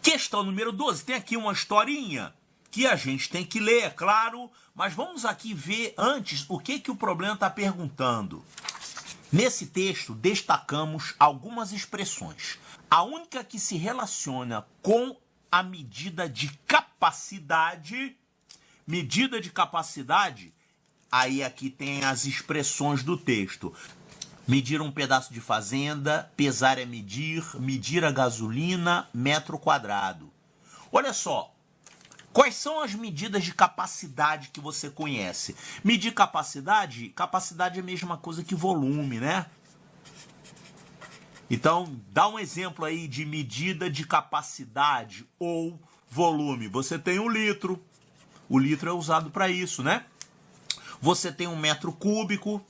Questão número 12, tem aqui uma historinha que a gente tem que ler, é claro, mas vamos aqui ver antes o que o problema está perguntando. Nesse texto, destacamos algumas expressões. A única que se relaciona com a medida de capacidade, aí aqui tem as expressões do texto. Medir um pedaço de fazenda, pesar é medir, medir a gasolina, metro quadrado. Olha só, quais são as medidas de capacidade que você conhece? Medir capacidade é a mesma coisa que volume, né? Então, dá um exemplo aí de medida de capacidade ou volume. Você tem um litro, o litro é usado para isso, né? Você tem 1 metro cúbico,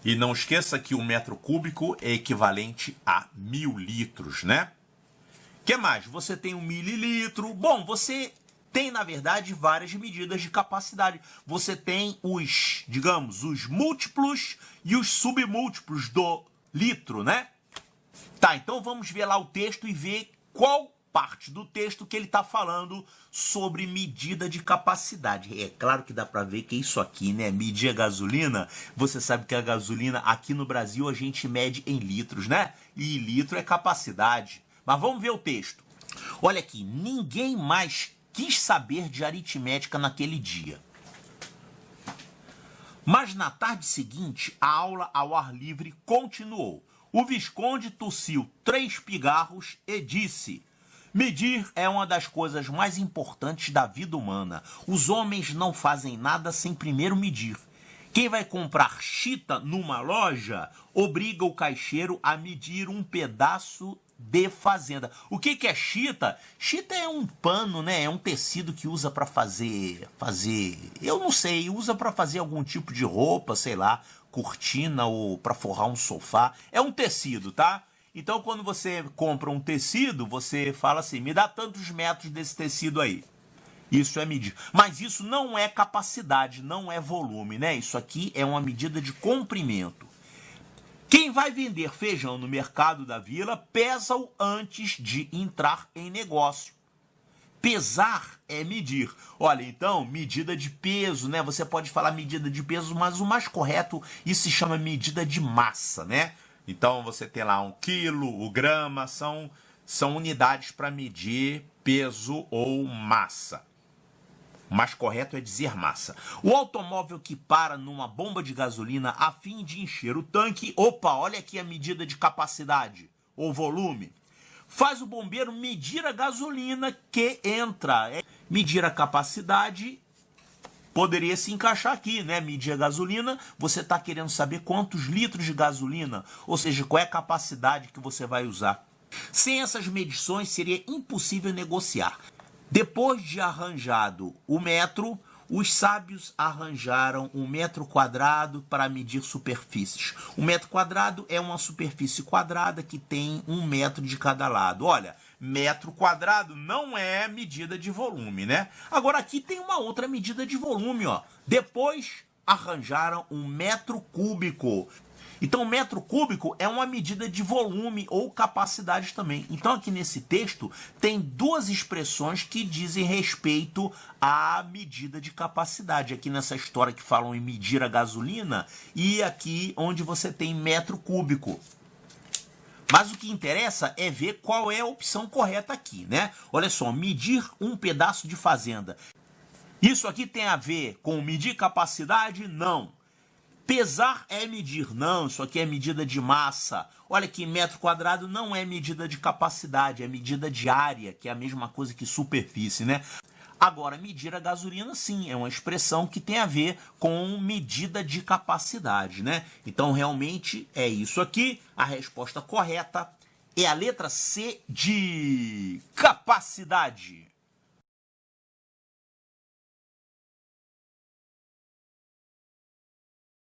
e não esqueça que 1 metro cúbico é equivalente a 1000 litros, né? O que mais? Você tem 1 mililitro. Bom, você tem, na verdade, várias medidas de capacidade. Você tem os, digamos, os múltiplos e os submúltiplos do litro, né? Tá, então vamos ver lá o texto e ver qual parte do texto que ele está falando sobre medida de capacidade. É claro que dá para ver que é isso aqui, né? Medir a gasolina, você sabe que a gasolina aqui no Brasil a gente mede em litros, né? E litro é capacidade. Mas vamos ver o texto. Olha aqui, ninguém mais quis saber de aritmética naquele dia. Mas na tarde seguinte, a aula ao ar livre continuou. O Visconde tossiu 3 pigarros e disse: medir é uma das coisas mais importantes da vida humana. Os homens não fazem nada sem primeiro medir. Quem vai comprar chita numa loja obriga o caixeiro a medir um pedaço de fazenda. O que é chita? Chita é um pano, né? É um tecido que usa para fazer, eu não sei, usa para fazer algum tipo de roupa, sei lá, cortina ou para forrar um sofá. É um tecido, tá? Então, quando você compra um tecido, você fala assim, me dá tantos metros desse tecido aí. Isso é medir. Mas isso não é capacidade, não é volume, né? Isso aqui é uma medida de comprimento. Quem vai vender feijão no mercado da vila, pesa-o antes de entrar em negócio. Pesar é medir. Olha, então, medida de peso, né? Você pode falar medida de peso, mas o mais correto, isso se chama medida de massa, né? Então, você tem lá 1 quilo, o grama, são unidades para medir peso ou massa. O mais correto é dizer massa. O automóvel que para numa bomba de gasolina a fim de encher o tanque, opa, olha aqui a medida de capacidade ou volume. Faz o bombeiro medir a gasolina que entra. Medir a capacidade poderia se encaixar aqui, né? Medir a gasolina, você está querendo saber quantos litros de gasolina, ou seja, qual é a capacidade que você vai usar. Sem essas medições seria impossível negociar. Depois de arranjado o metro, os sábios arranjaram 1 metro quadrado para medir superfícies. 1 metro quadrado é uma superfície quadrada que tem 1 metro de cada lado. Olha, metro quadrado não é medida de volume, né? Agora aqui tem uma outra medida de volume, ó. Depois arranjaram 1 metro cúbico. Então, metro cúbico é uma medida de volume ou capacidade também. Então, aqui nesse texto, tem 2 expressões que dizem respeito à medida de capacidade. Aqui nessa história que falam em medir a gasolina e aqui onde você tem metro cúbico. Mas o que interessa é ver qual é a opção correta aqui, né? Olha só, medir um pedaço de fazenda. Isso aqui tem a ver com medir capacidade? Não. Pesar é medir. Não, isso aqui é medida de massa. Olha que metro quadrado não é medida de capacidade, é medida de área, que é a mesma coisa que superfície, né? Agora, medir a gasolina, sim, é uma expressão que tem a ver com medida de capacidade, né? Então, realmente, é isso aqui. A resposta correta é a letra C de capacidade.